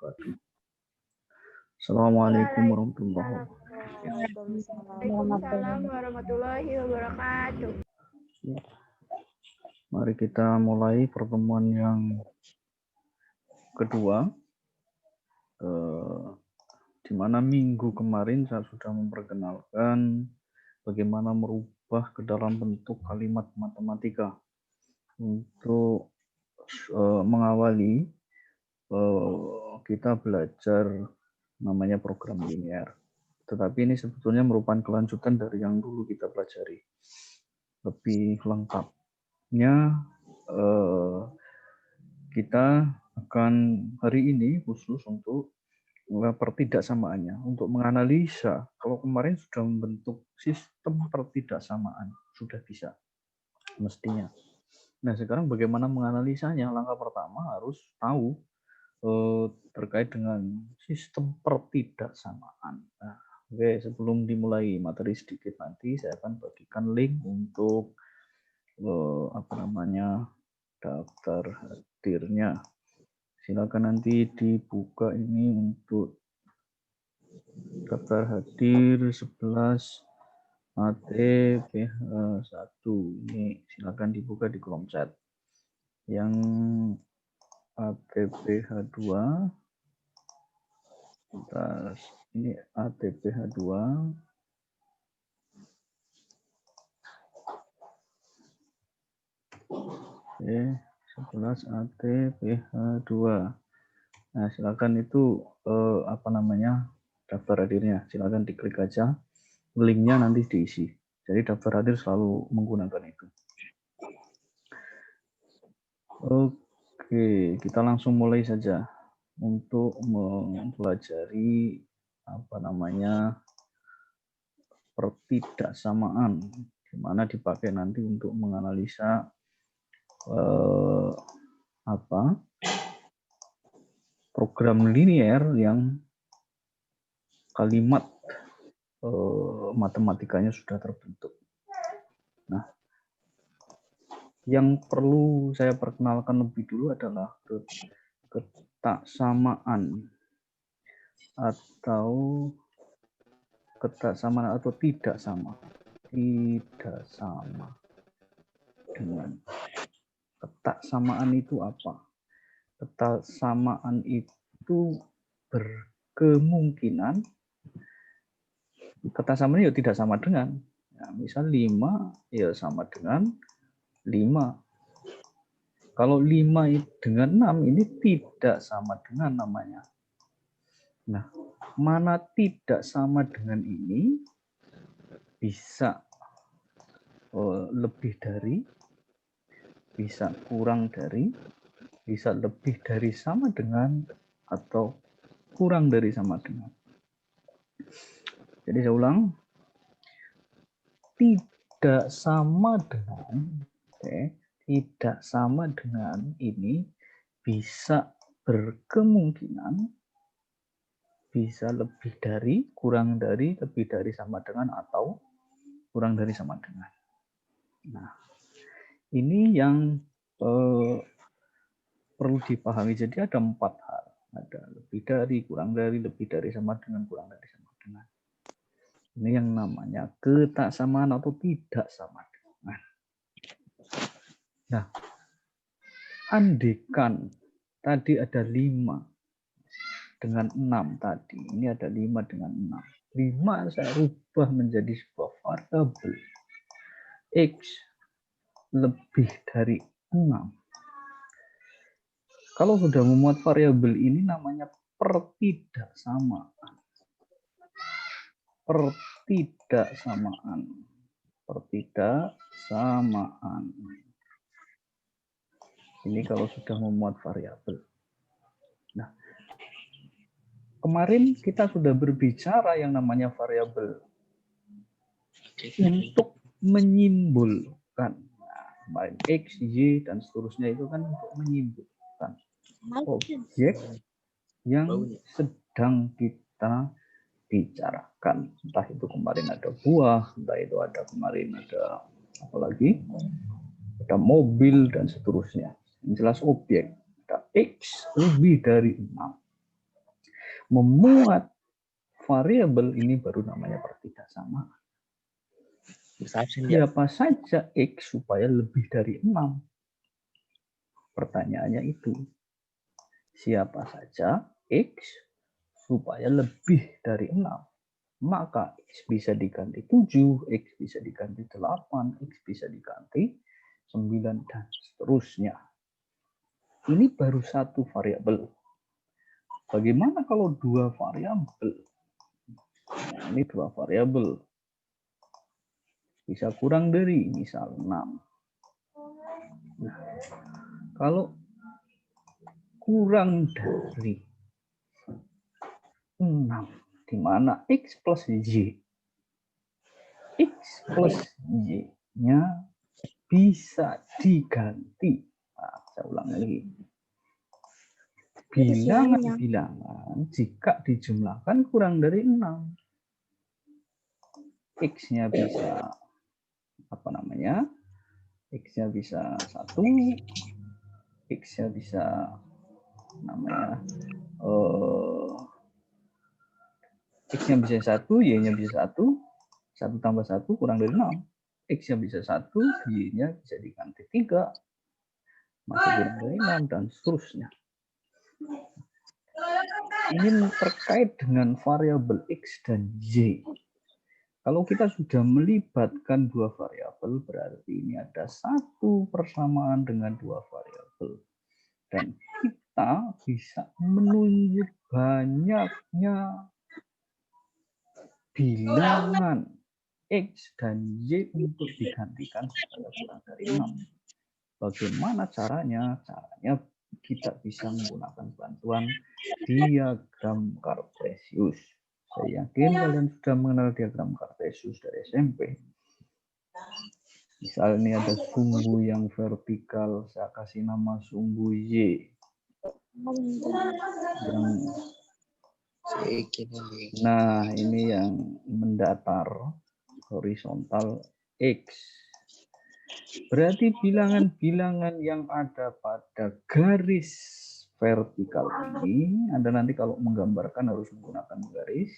wabarakatuh. Assalamualaikum warahmatullahi wabarakatuh. Waalaikumsalam warahmatullahi wabarakatuh. Mari kita mulai pertemuan yang kedua, di mana minggu kemarin saya sudah memperkenalkan bagaimana merubah ke dalam bentuk kalimat matematika untuk mengawali kita belajar namanya program linear. Tetapi ini sebetulnya merupakan kelanjutan dari yang dulu kita pelajari. Lebih lengkapnya kita akan hari ini khusus untuk pertidaksamaannya, untuk menganalisa. Kalau kemarin sudah membentuk sistem pertidaksamaan, sudah bisa mestinya. Nah, sekarang bagaimana menganalisanya? Langkah pertama harus tahu terkait dengan sistem pertidaksamaan. Nah, oke, sebelum dimulai materi sedikit nanti saya akan bagikan link untuk daftar hadirnya. Silakan nanti dibuka ini untuk daftar hadir 11 ATPH1. Ini silakan dibuka di kolom chat. Yang ATPH2, ini ATPH2, oke, 11 ATPH2. Nah, silakan itu daftar hadirnya. Silakan diklik aja, linknya nanti diisi. Jadi daftar hadir selalu menggunakan itu. Oke, kita langsung mulai saja untuk mempelajari pertidaksamaan, di mana dipakai nanti untuk menganalisa program linear yang kalimat matematikanya sudah terbentuk. Nah, yang perlu saya perkenalkan lebih dulu adalah ketaksamaan atau tidak sama dengan ketaksamaan itu apa? Ketaksamaan itu berkemungkinan ketaksamaan itu tidak sama dengan, misal 5 ya sama dengan 5. Kalau 5 dengan 6 ini tidak sama dengan namanya. Nah, mana tidak sama dengan ini bisa lebih dari, bisa kurang dari, bisa lebih dari sama dengan, atau kurang dari sama dengan. Jadi saya ulang, tidak sama dengan, tidak sama dengan ini bisa berkemungkinan bisa lebih dari, kurang dari, lebih dari, sama dengan, atau kurang dari sama dengan. Nah, ini yang perlu dipahami. Jadi ada 4 hal. Ada lebih dari, kurang dari, lebih dari, sama dengan, kurang dari, sama dengan. Ini yang namanya ketaksamaan atau tidak sama dengan. Nah, andikan tadi ada 5 dengan 6 tadi. Ini ada 5 dengan 6. 5 saya rubah menjadi sebuah variabel X lebih dari 6. Kalau sudah memuat variabel ini namanya pertidaksamaan. Pertidaksamaan. Ini kalau sudah memuat variabel. Nah, kemarin kita sudah berbicara yang namanya variabel untuk menyimbolkan. Nah, kemarin X, Y, dan seterusnya itu kan untuk menyimbolkan objek yang sedang kita bicarakan. Entah itu kemarin ada buah, entah itu ada kemarin ada apalagi, ada mobil dan seterusnya. Yang jelas objek. Ada X lebih dari 6. memuat variabel ini baru namanya pertidaksamaan. Siapa saja X supaya lebih dari 6? Pertanyaannya itu. Siapa saja X supaya lebih dari 6? Maka X bisa diganti 7, X bisa diganti 8, X bisa diganti 9, dan seterusnya. Ini baru satu variabel. Bagaimana kalau dua variabel? Nah, ini dua variabel. Bisa kurang dari misal 6. Nah, kalau kurang dari 6, di mana X plus Y. X plus Y-nya bisa diganti. Nah, saya ulang lagi. Bilangan-bilangan jika dijumlahkan kurang dari 6. X-nya bisa X-nya bisa 1, X-nya bisa X-nya bisa 1, Y-nya bisa 1, 1 tambah 1 kurang dari 6. X-nya bisa 1, Y-nya bisa diganti 3, masih kurang dari 6, dan seterusnya. Ini terkait dengan variabel X dan Y. Kalau kita sudah melibatkan dua variabel, berarti ini ada satu persamaan dengan dua variabel. Dan kita bisa menunjuk banyaknya bilangan X dan Y untuk digantikan supaya kurang dari 6. Bagaimana caranya? Caranya kita bisa menggunakan bantuan diagram Kartesius. Saya yakin kalian sudah mengenal diagram Kartesius dari SMP. Misal ini ada sumbu yang vertikal, saya kasih nama sumbu Y. Nah, ini yang mendatar, horizontal X. Berarti bilangan-bilangan yang ada pada garis vertikal ini, Anda nanti kalau menggambarkan harus menggunakan garis,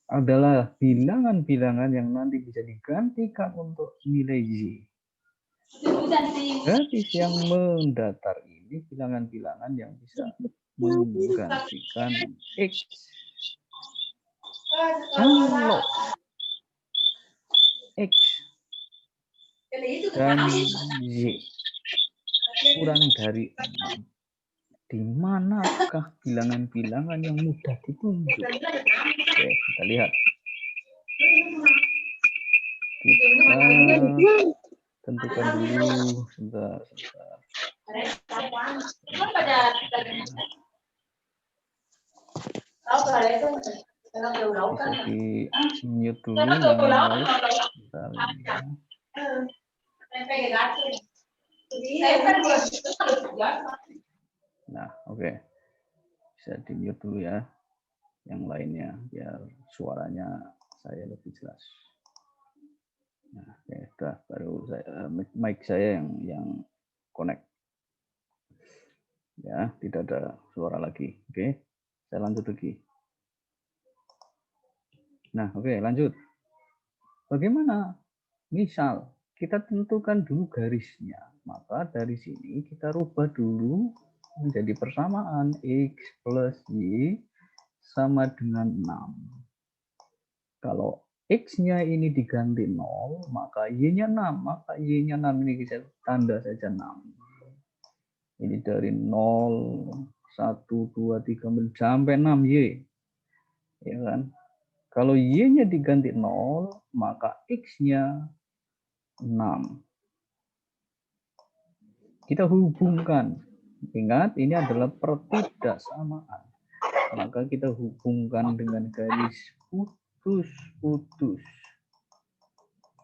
adalah bilangan-bilangan yang nanti bisa digantikan untuk nilai Y. Garis yang mendatar ini bilangan-bilangan yang bisa menggantikan X. Kalau X dan Y kurang dari 6, di manakah bilangan-bilangan yang mudah ditunjuk? Oke, kita lihat. Kita tentukan dulu sebentar. Bisa di mute dulu yang live. Bentar, ya. Nah, oke. Bisa di mute dulu ya. Yang lainnya biar suaranya saya lebih jelas. Nah, oke, sudah baru mic saya yang connect. Ya, tidak ada suara lagi. Oke. Saya lanjut lagi. Nah, oke, lanjut. Bagaimana? Misal kita tentukan dulu garisnya, maka dari sini kita rubah dulu menjadi persamaan X plus Y sama dengan 6. Kalau X-nya ini diganti 0, maka Y-nya 6. Maka Y-nya 6 ini kita tanda saja 6. Ini dari 0, 1, 2, 3, sampai 6 Y. Ya kan? Kalau Y-nya diganti 0, maka X-nya 6. Kita hubungkan. Ingat, ini adalah pertidaksamaan. Maka kita hubungkan dengan garis putus-putus.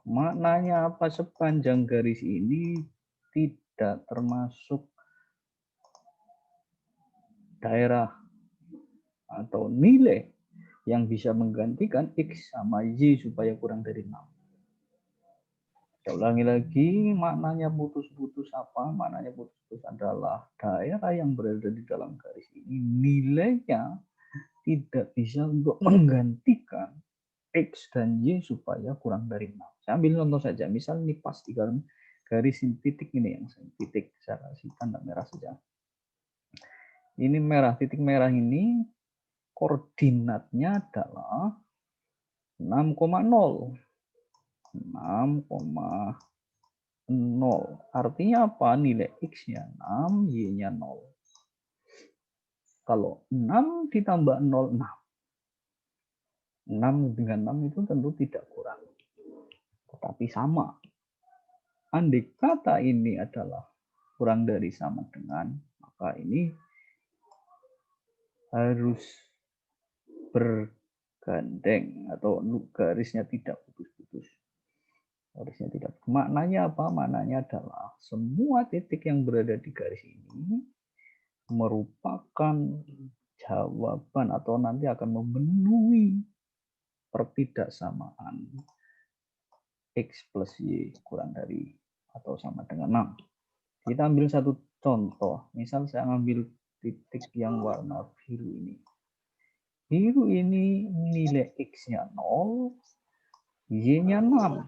Maknanya apa? Sepanjang garis ini tidak termasuk daerah atau nilai yang bisa menggantikan X sama Y supaya kurang dari 6. Saya ulangi lagi, maknanya putus-putus apa? Maknanya putus-putus adalah daerah yang berada di dalam garis ini nilainya tidak bisa untuk menggantikan X dan Y supaya kurang dari 6. Saya ambil contoh saja. Misal ini pas di dalam garis titik ini yang titik. Saya kasih tanda merah saja. Ini merah, titik merah ini koordinatnya adalah 6,0. 6,0. Artinya apa? Nilai X-nya 6, Y-nya 0. Kalau 6 ditambah 0, 6. 6 dengan 6 itu tentu tidak kurang. Tetapi sama. Andai kata ini adalah kurang dari sama dengan, maka ini harus bergandeng atau garisnya tidak putus-putus. Garisnya tidak. Maknanya apa? Maknanya adalah semua titik yang berada di garis ini merupakan jawaban atau nanti akan memenuhi pertidaksamaan X plus Y kurang dari atau sama dengan 6. Kita ambil satu contoh. Misal saya ambil titik yang warna biru ini. Biru ini nilai X-nya 0, Y-nya 6.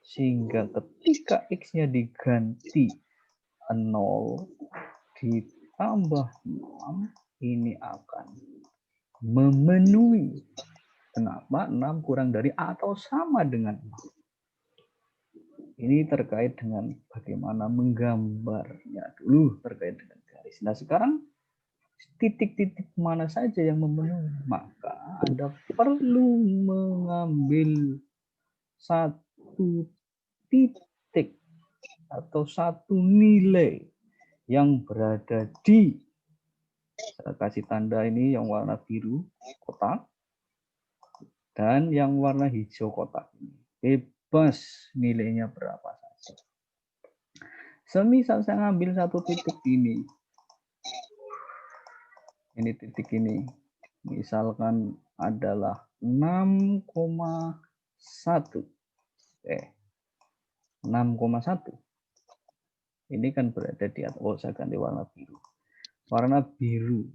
Sehingga ketika X-nya diganti 0 ditambah 6, ini akan memenuhi. Kenapa? 6 kurang dari atau sama dengan 6. Ini terkait dengan bagaimana menggambarnya dulu terkait dengan garis. Nah, sekarang titik-titik mana saja yang memenuhi, maka Anda perlu mengambil satu titik atau satu nilai yang berada di, saya kasih tanda ini yang warna biru kotak dan yang warna hijau kotak ini. Bebas nilainya berapa saja. Semisal saya ngambil satu titik ini. Ini titik ini. Misalkan adalah 6,1. 6,1. Ini kan berada di atas. Oh, saya ganti warna biru. Warna biru.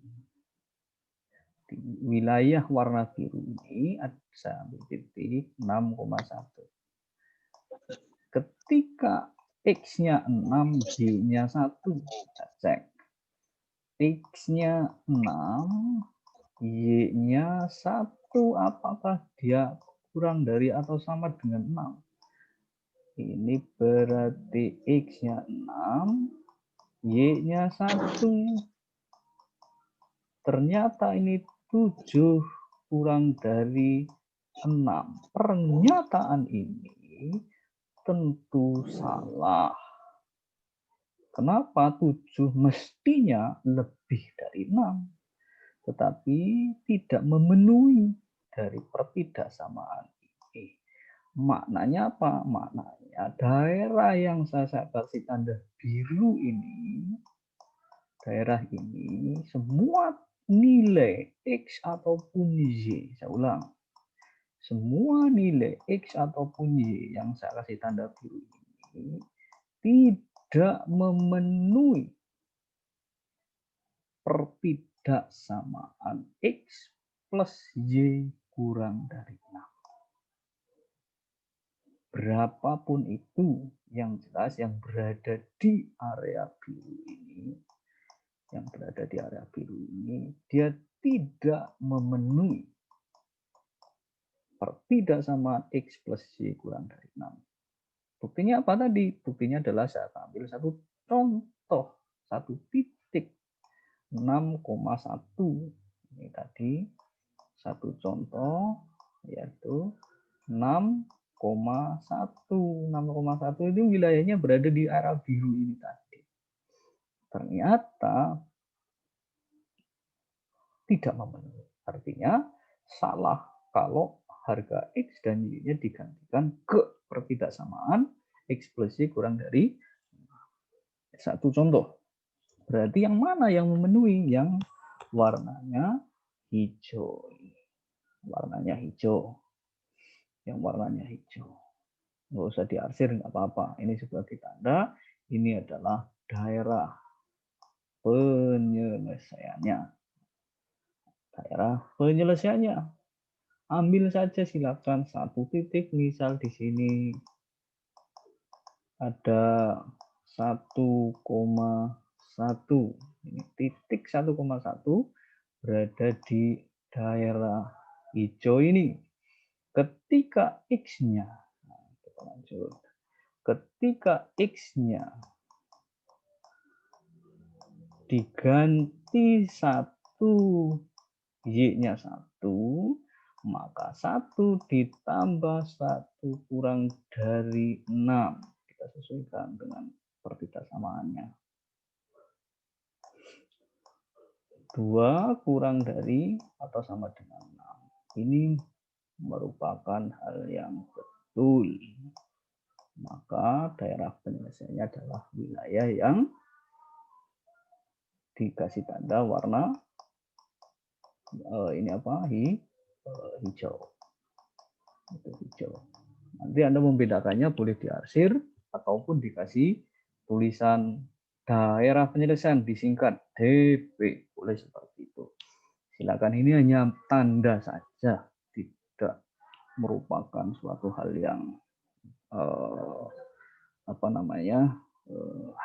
Di wilayah warna biru ini saya ambil titik 6,1. Ketika X-nya 6, Y-nya 1, kita cek. X-nya 6, Y-nya 1, apakah dia kurang dari atau sama dengan 6? Ini berarti X-nya 6, Y-nya 1. Ternyata ini 7 kurang dari 6. Pernyataan ini tentu salah. Kenapa 7 mestinya lebih dari 6, tetapi tidak memenuhi dari pertidaksamaan ini. Maknanya apa? Maknanya daerah yang saya kasih tanda biru ini, daerah ini semua nilai X ataupun Y, saya ulang, semua nilai X ataupun Y yang saya kasih tanda biru ini tidak memenuhi pertidaksamaan X plus Y kurang dari 6. Berapapun itu, yang jelas yang berada di area biru ini, yang berada di area biru ini, dia tidak memenuhi pertidaksamaan X plus Y kurang dari 6. Buktinya apa tadi? Buktinya adalah saya ambil satu contoh, satu titik 6,1. Ini tadi satu contoh, yaitu 6,1. 6,1 itu wilayahnya berada di area biru ini tadi. Ternyata tidak memenuhi. Artinya salah kalau harga X dan Y-nya digantikan ke pertidaksamaan X plus Y kurang dari 1. Contoh. Berarti yang mana yang memenuhi? Yang warnanya hijau. Warnanya hijau. Yang warnanya hijau. Nggak usah diarsir, nggak apa-apa. Ini sebagai tanda ini adalah daerah penyelesaiannya. daerah penyelesaiannya. Ambil saja silakan satu titik, misal di sini ada 1,1. Ini titik 1,1 berada di daerah hijau ini. Ketika X-nya, kita lanjut. Ketika X-nya diganti 1, Y-nya 1, maka 1 ditambah 1 kurang dari 6. Kita sesuaikan dengan pertidakssamaannya. 2 kurang dari atau sama dengan 6. Ini merupakan hal yang betul. Maka daerah penyelesaiannya adalah wilayah yang dikasih tanda warna ini apa? Hijau. Itu hijau. Nanti Anda membedakannya boleh diarsir ataupun dikasih tulisan daerah penyelesaian disingkat DP. Boleh seperti itu. Silakan, ini hanya tanda saja, tidak merupakan suatu hal yang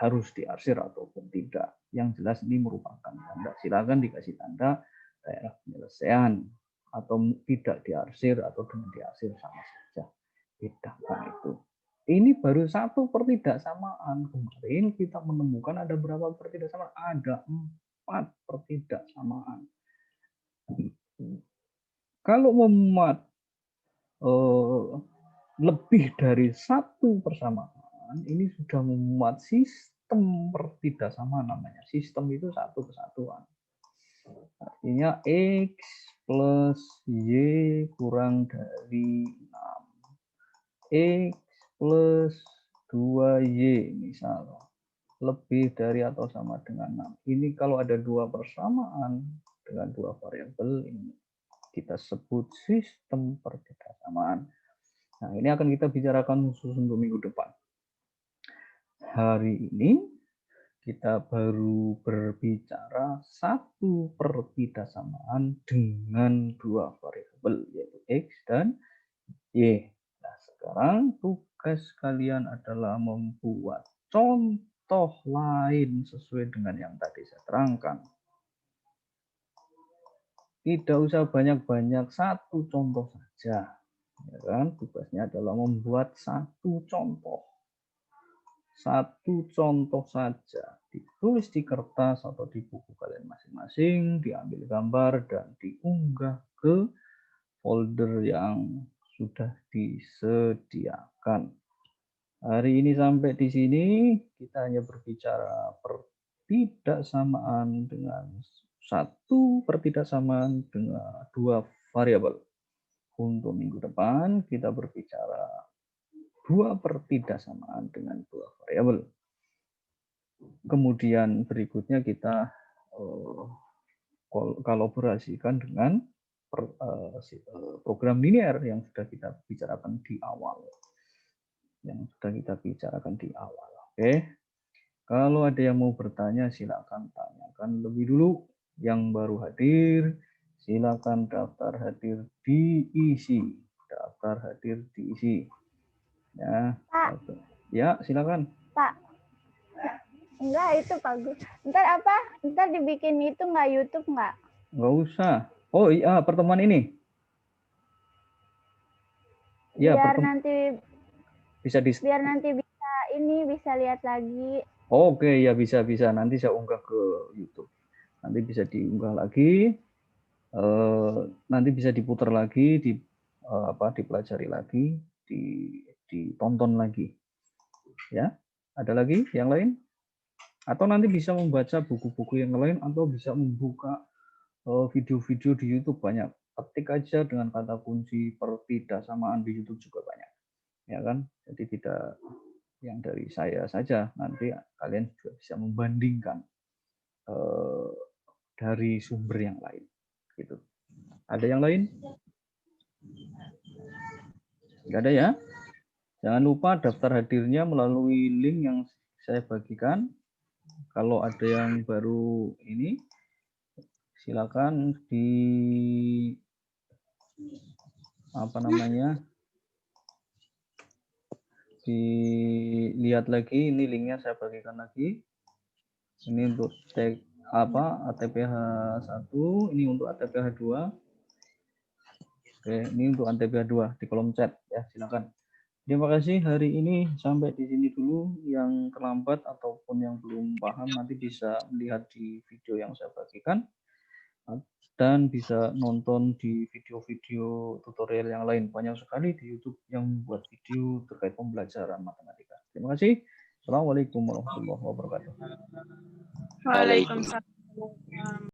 harus diarsir ataupun tidak. Yang jelas ini merupakan tanda. Silakan dikasih tanda daerah penyelesaian atau tidak diarsir atau dengan diarsir sama saja. Bedakan itu. Ini baru satu pertidaksamaan. Kemarin kita menemukan ada berapa pertidaksamaan? Ada 4 pertidaksamaan. Kalau memuat lebih dari 1 persamaan, ini sudah memuat sistem pertidaksamaan namanya. Sistem itu satu kesatuan. Artinya X plus Y kurang dari 6. X plus 2Y misal lebih dari atau sama dengan 6. Ini kalau ada 2 persamaan dengan 2 variabel, ini kita sebut sistem pertidaksamaan. Nah, ini akan kita bicarakan khusus untuk minggu depan. Hari ini kita baru berbicara 1 pertidaksamaan dengan 2 variabel, yaitu X dan Y. Nah, sekarang tugas kalian adalah membuat contoh lain sesuai dengan yang tadi saya terangkan. Tidak usah banyak-banyak, 1 contoh saja. Ya kan? Tugasnya adalah membuat 1 contoh. 1 contoh saja. Ditulis di kertas atau di buku kalian masing-masing, diambil gambar dan diunggah ke folder yang sudah disediakan. Hari ini sampai di sini kita hanya berbicara pertidaksamaan dengan 1 pertidaksamaan dengan 2 variabel. Untuk minggu depan kita berbicara 2 pertidaksamaan dengan 2 variabel. Kemudian berikutnya kita kolaborasikan dengan program linear yang sudah kita bicarakan di awal. Oke. Kalau ada yang mau bertanya silakan tanyakan lebih dulu. Yang baru hadir silakan daftar hadir diisi. Ya. Pak. Ya, silakan. Pak. Enggak, itu bagus. Ntar dibikin itu enggak, YouTube enggak? Enggak usah. Oh iya, pertemuan ini. Ya, biar nanti bisa lihat lagi. Oke, ya bisa. Nanti saya unggah ke YouTube. Nanti bisa diunggah lagi. Nanti bisa diputar lagi, dipelajari lagi, ditonton lagi. Ya, ada lagi yang lain? Atau nanti bisa membaca buku-buku yang lain atau bisa membuka video-video di YouTube banyak. Ketik aja dengan kata kunci pertidaksamaan di YouTube juga banyak. Ya kan? Jadi tidak yang dari saya saja, nanti kalian juga bisa membandingkan dari sumber yang lain. Gitu. Ada yang lain? Enggak ada ya? Jangan lupa daftar hadirnya melalui link yang saya bagikan. Kalau ada yang baru ini, silakan dilihat lagi. Ini linknya saya bagikan lagi. Ini untuk ATPH 1, ini untuk ATPH 2. Oke, ini untuk ATPH 2 di kolom chat ya, silakan. Terima kasih hari ini sampai di sini dulu. Yang terlambat ataupun yang belum paham nanti bisa melihat di video yang saya bagikan dan bisa nonton di video-video tutorial yang lain. Banyak sekali di YouTube yang membuat video terkait pembelajaran matematika. Terima kasih. Assalamualaikum warahmatullahi wabarakatuh. Waalaikumsalam.